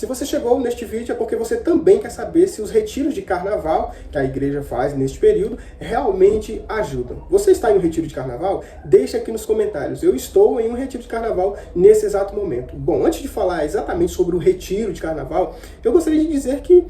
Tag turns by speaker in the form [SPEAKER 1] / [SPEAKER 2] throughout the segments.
[SPEAKER 1] Se você chegou neste vídeo é porque você também quer saber se os retiros de carnaval que a igreja faz neste período realmente ajudam. Você está em um retiro de carnaval? Deixa aqui nos comentários. Eu estou em um retiro de carnaval nesse exato momento. Bom, antes de falar exatamente sobre o retiro de carnaval, eu gostaria de dizer que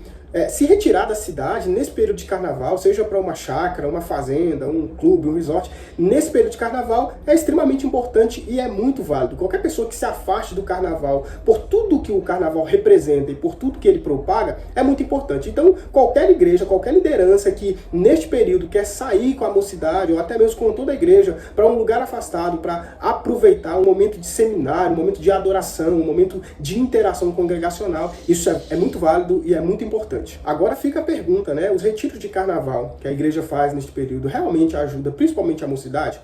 [SPEAKER 1] se retirar da cidade nesse período de carnaval, seja para uma chácara, uma fazenda, um clube, um resort, nesse período de carnaval é extremamente importante e é muito válido. Qualquer pessoa que se afaste do carnaval por tudo que o carnaval representa e por tudo que ele propaga é muito importante. Então, qualquer igreja, qualquer liderança que neste período quer sair com a mocidade ou até mesmo com toda a igreja para um lugar afastado, para aproveitar um momento de seminário, um momento de adoração, um momento de interação congregacional, isso é muito válido e é muito importante. Agora fica a pergunta, né? Os retiros de carnaval que a igreja faz neste período realmente ajuda principalmente a mocidade?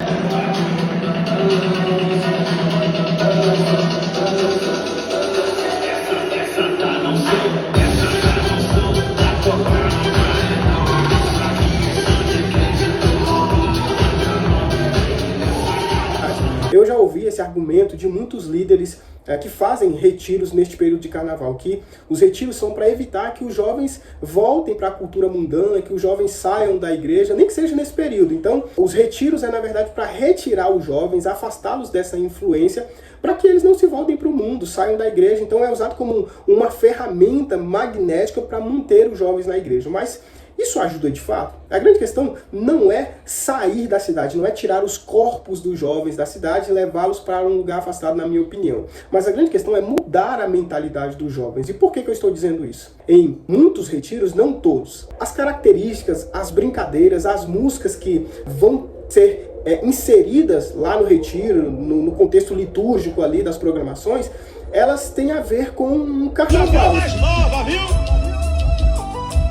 [SPEAKER 1] Eu já ouvi esse argumento de muitos líderes que fazem retiros neste período de carnaval, que os retiros são para evitar que os jovens voltem para a cultura mundana, que os jovens saiam da igreja, nem que seja nesse período. Então, os retiros na verdade, para retirar os jovens, afastá-los dessa influência, para que eles não se voltem para o mundo, saiam da igreja. Então, é usado como uma ferramenta magnética para manter os jovens na igreja. Mas isso ajuda de fato? A grande questão não é sair da cidade, não é tirar os corpos dos jovens da cidade e levá-los para um lugar afastado, na minha opinião. Mas a grande questão é mudar a mentalidade dos jovens. E por que eu estou dizendo isso? Em muitos retiros, não todos, as características, as brincadeiras, as músicas que vão ser inseridas lá no retiro, no contexto litúrgico ali das programações, elas têm a ver com um carnaval.
[SPEAKER 2] Mais nova, viu?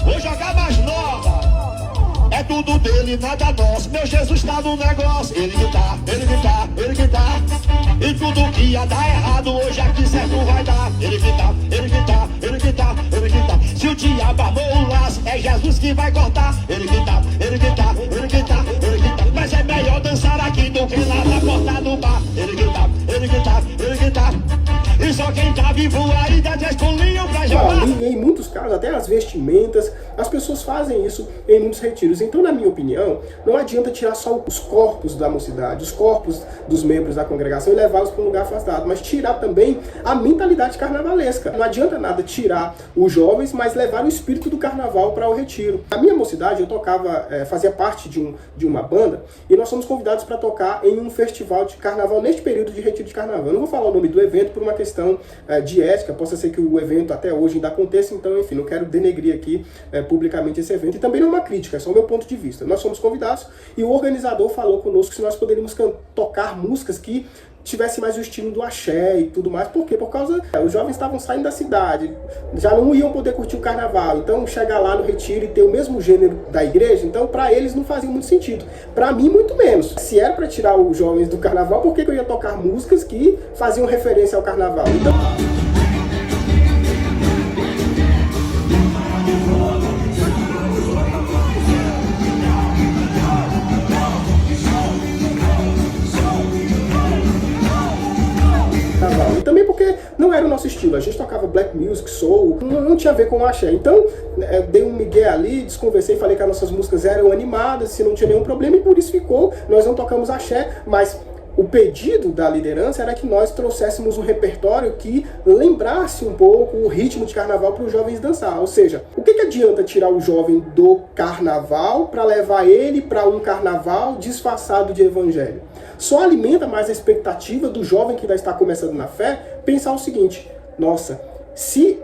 [SPEAKER 2] Vou jogar mais nova. É tudo dele, nada nosso. Meu Jesus tá no negócio. Ele que tá, ele que tá, ele que tá. E tudo que ia dar errado, hoje aqui certo vai dar. Ele que tá, ele que tá, ele que tá, ele que tá. Se o diabo armou o laço, é Jesus que vai cortar. Ele que tá, ele que tá, ele que tá, ele que tá. Mas é melhor dançar aqui do que lá na porta do bar. Ele que tá, ele que tá, ele que tá. E só quem tá vivo aí dá 10 pulinhos pra jogar.
[SPEAKER 1] E em muitos casos, até as vestimentas, as pessoas fazem isso em muitos retiros. Então, na minha opinião, não adianta tirar só os corpos da mocidade, os corpos dos membros da congregação e levá-los para um lugar afastado, mas tirar também a mentalidade carnavalesca. Não adianta nada tirar os jovens, mas levar o espírito do carnaval para o retiro. Na minha mocidade, eu tocava, fazia parte de uma banda, e nós fomos convidados para tocar em um festival de carnaval neste período de retiro de carnaval. Eu não vou falar o nome do evento por uma questão de ética, possa ser que o evento até hoje ainda aconteça, então, enfim, não quero denegrir aqui publicamente esse evento, e também não é uma crítica, é só o meu ponto de vista. Nós fomos convidados e o organizador falou conosco se nós poderíamos tocar músicas que tivesse mais o estilo do axé e tudo mais. Por quê? Por causa os jovens estavam saindo da cidade, já não iam poder curtir o carnaval, então chegar lá no retiro e ter o mesmo gênero da igreja, então para eles não fazia muito sentido. Para mim, muito menos. Se era para tirar os jovens do carnaval, por que eu ia tocar músicas que faziam referência ao carnaval? Então... E também porque não era o nosso estilo, a gente tocava black music, soul, não tinha a ver com o axé. Então, dei um migué ali, desconversei, falei que as nossas músicas eram animadas, se não tinha nenhum problema, e por isso ficou. Nós não tocamos axé, mas o pedido da liderança era que nós trouxéssemos um repertório que lembrasse um pouco o ritmo de carnaval para os jovens dançar. Ou seja, o que adianta tirar o jovem do carnaval para levar ele para um carnaval disfarçado de evangelho? Só alimenta mais a expectativa do jovem que ainda está começando na fé pensar o seguinte: nossa, se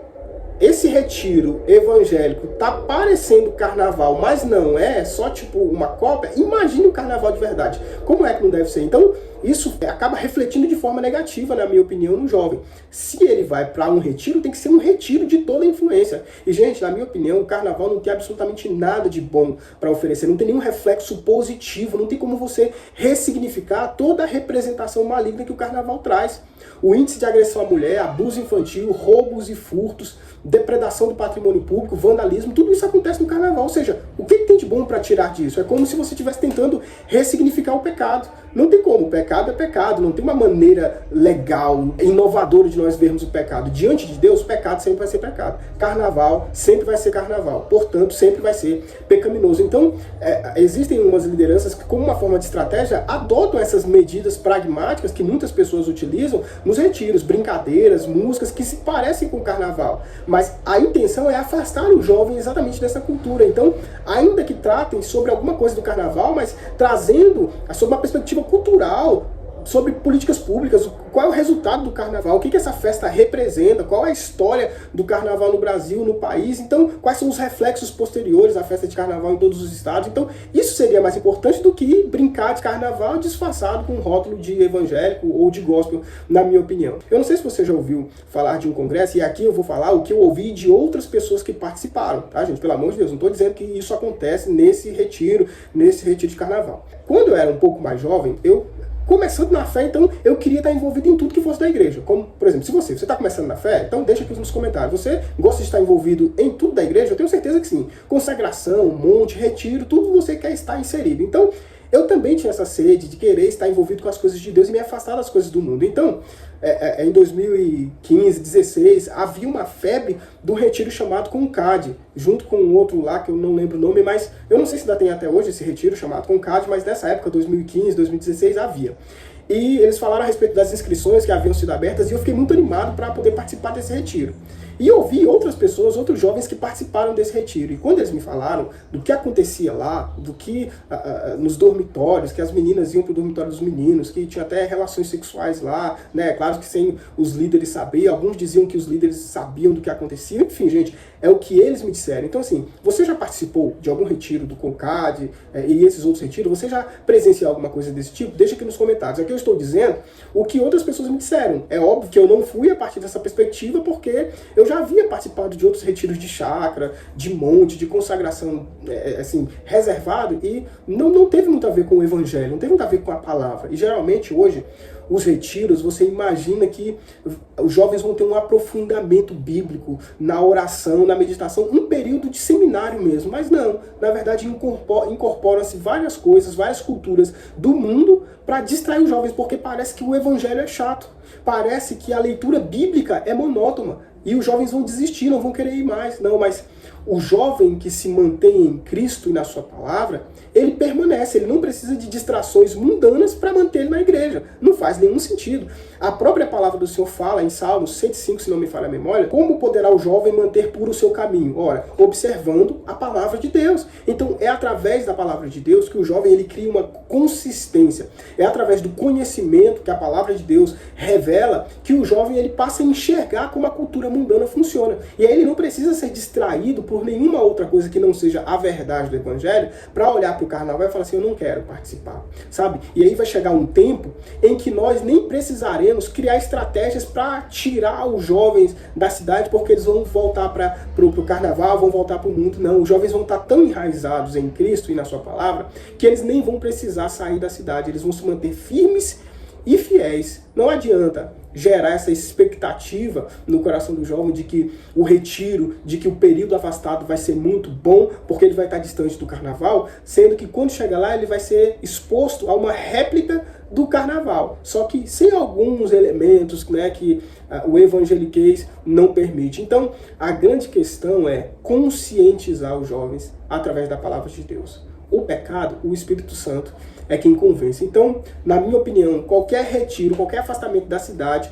[SPEAKER 1] esse retiro evangélico tá parecendo carnaval, mas não é só tipo uma cópia, imagine o carnaval de verdade. Como é que não deve ser? Então, isso acaba refletindo de forma negativa, na minha opinião, no jovem. Se ele vai para um retiro, tem que ser um retiro de toda a influência. E, gente, na minha opinião, o carnaval não tem absolutamente nada de bom para oferecer. Não tem nenhum reflexo positivo. Não tem como você ressignificar toda a representação maligna que o carnaval traz. O índice de agressão à mulher, abuso infantil, roubos e furtos, depredação do patrimônio público, vandalismo, tudo isso acontece no carnaval. Ou seja, o que tem de bom para tirar disso? É como se você estivesse tentando ressignificar o pecado. Não tem como, o pecado é pecado, não tem uma maneira legal, inovadora de nós vermos o pecado. Diante de Deus, pecado sempre vai ser pecado. Carnaval sempre vai ser carnaval, portanto, sempre vai ser pecaminoso. Então, existem umas lideranças que, como uma forma de estratégia, adotam essas medidas pragmáticas que muitas pessoas utilizam nos retiros, brincadeiras, músicas que se parecem com o carnaval. Mas a intenção é afastar o jovem exatamente dessa cultura. Então, ainda que tratem sobre alguma coisa do carnaval, mas trazendo sobre uma perspectiva cultural, sobre políticas públicas, qual é o resultado do carnaval, o que essa festa representa, qual é a história do carnaval no Brasil, no país, então quais são os reflexos posteriores à festa de carnaval em todos os estados. Então isso seria mais importante do que brincar de carnaval disfarçado com um rótulo de evangélico ou de gospel, na minha opinião. Eu não sei se você já ouviu falar de um congresso, e aqui eu vou falar o que eu ouvi de outras pessoas que participaram, tá, gente? Pelo amor de Deus, não estou dizendo que isso acontece nesse retiro de carnaval. Quando eu era um pouco mais jovem, começando na fé, então eu queria estar envolvido em tudo que fosse da igreja. Como, por exemplo, se você está começando na fé, então deixa aqui nos comentários. Você gosta de estar envolvido em tudo da igreja? Eu tenho certeza que sim. Consagração, monte, retiro, tudo você quer estar inserido. Então, eu também tinha essa sede de querer estar envolvido com as coisas de Deus e me afastar das coisas do mundo. Então, em 2015, 2016, havia uma febre do retiro chamado Concade, junto com um outro lá, que eu não lembro o nome, mas eu não sei se ainda tem até hoje esse retiro chamado Concade, mas nessa época, 2015, 2016, havia. E eles falaram a respeito das inscrições que haviam sido abertas e eu fiquei muito animado para poder participar desse retiro. E eu vi outras pessoas, outros jovens que participaram desse retiro. E quando eles me falaram do que acontecia lá, do que nos dormitórios, que as meninas iam para o dormitório dos meninos, que tinha até relações sexuais lá, né? Claro que sem os líderes saberem, alguns diziam que os líderes sabiam do que acontecia. Enfim, gente, é o que eles me disseram. Então, assim, você já participou de algum retiro do Concade e esses outros retiros? Você já presenciou alguma coisa desse tipo? Deixa aqui nos comentários. Aqui eu estou dizendo o que outras pessoas me disseram. É óbvio que eu não fui a partir dessa perspectiva, porque eu já havia participado de outros retiros de chácara, de monte, de consagração, assim, reservado, e não teve muito a ver com o evangelho, não teve muito a ver com a palavra. E geralmente hoje, os retiros, você imagina que os jovens vão ter um aprofundamento bíblico na oração, na meditação, um período de seminário mesmo, mas não, na verdade incorporam-se várias coisas, várias culturas do mundo para distrair os jovens, porque parece que o evangelho é chato, parece que a leitura bíblica é monótona, e os jovens vão desistir, não vão querer ir mais. Não, mas o jovem que se mantém em Cristo e na sua palavra, ele permanece, ele não precisa de distrações mundanas para manter ele na igreja. Não faz nenhum sentido. A própria palavra do Senhor fala em Salmos 105, se não me falha a memória, como poderá o jovem manter puro o seu caminho? Ora, observando a palavra de Deus. Então, é através da palavra de Deus que o jovem ele cria uma consistência. É através do conhecimento que a palavra de Deus revela que o jovem ele passa a enxergar como a cultura mundana funciona. E aí ele não precisa ser distraído por nenhuma outra coisa que não seja a verdade do evangelho para olhar para o carnaval e falar assim, eu não quero participar, sabe? E aí vai chegar um tempo em que nós nem precisaremos criar estratégias para tirar os jovens da cidade porque eles vão voltar para o carnaval, vão voltar para o mundo. Não, os jovens vão estar tão enraizados em Cristo e na sua palavra que eles nem vão precisar sair da cidade, eles vão se manter firmes e fiéis. Não adianta gerar essa expectativa no coração do jovem de que o retiro, de que o período afastado vai ser muito bom, porque ele vai estar distante do carnaval, sendo que quando chegar lá ele vai ser exposto a uma réplica do carnaval, só que sem alguns elementos, né, que o evangeliquez não permite. Então, a grande questão é conscientizar os jovens através da palavra de Deus. O pecado, o Espírito Santo é quem convence. Então, na minha opinião, qualquer retiro, qualquer afastamento da cidade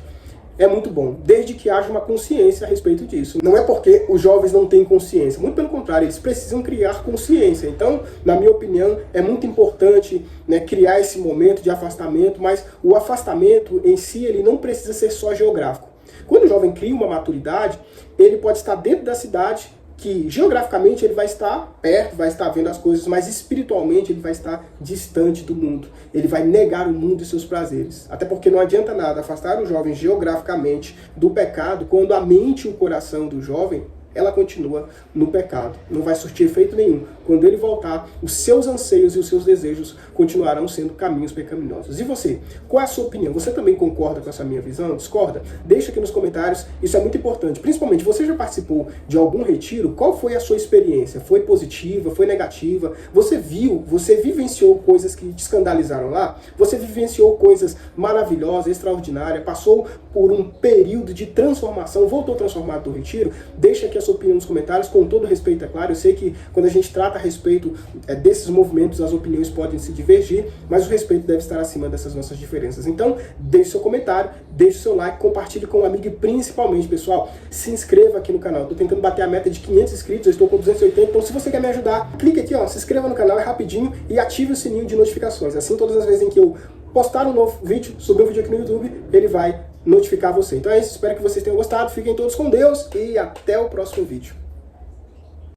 [SPEAKER 1] é muito bom, desde que haja uma consciência a respeito disso. Não é porque os jovens não têm consciência, muito pelo contrário, eles precisam criar consciência. Então, na minha opinião, é muito importante, né, criar esse momento de afastamento, mas o afastamento em si, ele não precisa ser só geográfico. Quando o jovem cria uma maturidade, ele pode estar dentro da cidade, que geograficamente ele vai estar perto, vai estar vendo as coisas, mas espiritualmente ele vai estar distante do mundo. Ele vai negar o mundo e seus prazeres. Até porque não adianta nada afastar o jovem geograficamente do pecado, quando a mente e o coração do jovem ela continua no pecado. Não vai surtir efeito nenhum. Quando ele voltar, os seus anseios e os seus desejos continuarão sendo caminhos pecaminosos. E você? Qual é a sua opinião? Você também concorda com essa minha visão? Discorda? Deixa aqui nos comentários. Isso é muito importante. Principalmente, você já participou de algum retiro? Qual foi a sua experiência? Foi positiva? Foi negativa? Você viu? Você vivenciou coisas que te escandalizaram lá? Você vivenciou coisas maravilhosas, extraordinárias? Passou por um período de transformação? Voltou transformado do retiro? Deixa aqui a sua opinião nos comentários, com todo respeito, é claro. Eu sei que quando a gente trata a respeito desses movimentos, as opiniões podem se divergir, mas o respeito deve estar acima dessas nossas diferenças. Então, deixe seu comentário, deixe seu like, compartilhe com um amigo e principalmente, pessoal, se inscreva aqui no canal. Estou tentando bater a meta de 500 inscritos, eu estou com 280, então se você quer me ajudar, clique aqui, ó, se inscreva no canal, é rapidinho, e ative o sininho de notificações. Assim, todas as vezes em que eu postar um novo vídeo, subir um vídeo aqui no YouTube, ele vai notificar você. Então é isso, espero que vocês tenham gostado, fiquem todos com Deus e até o próximo vídeo.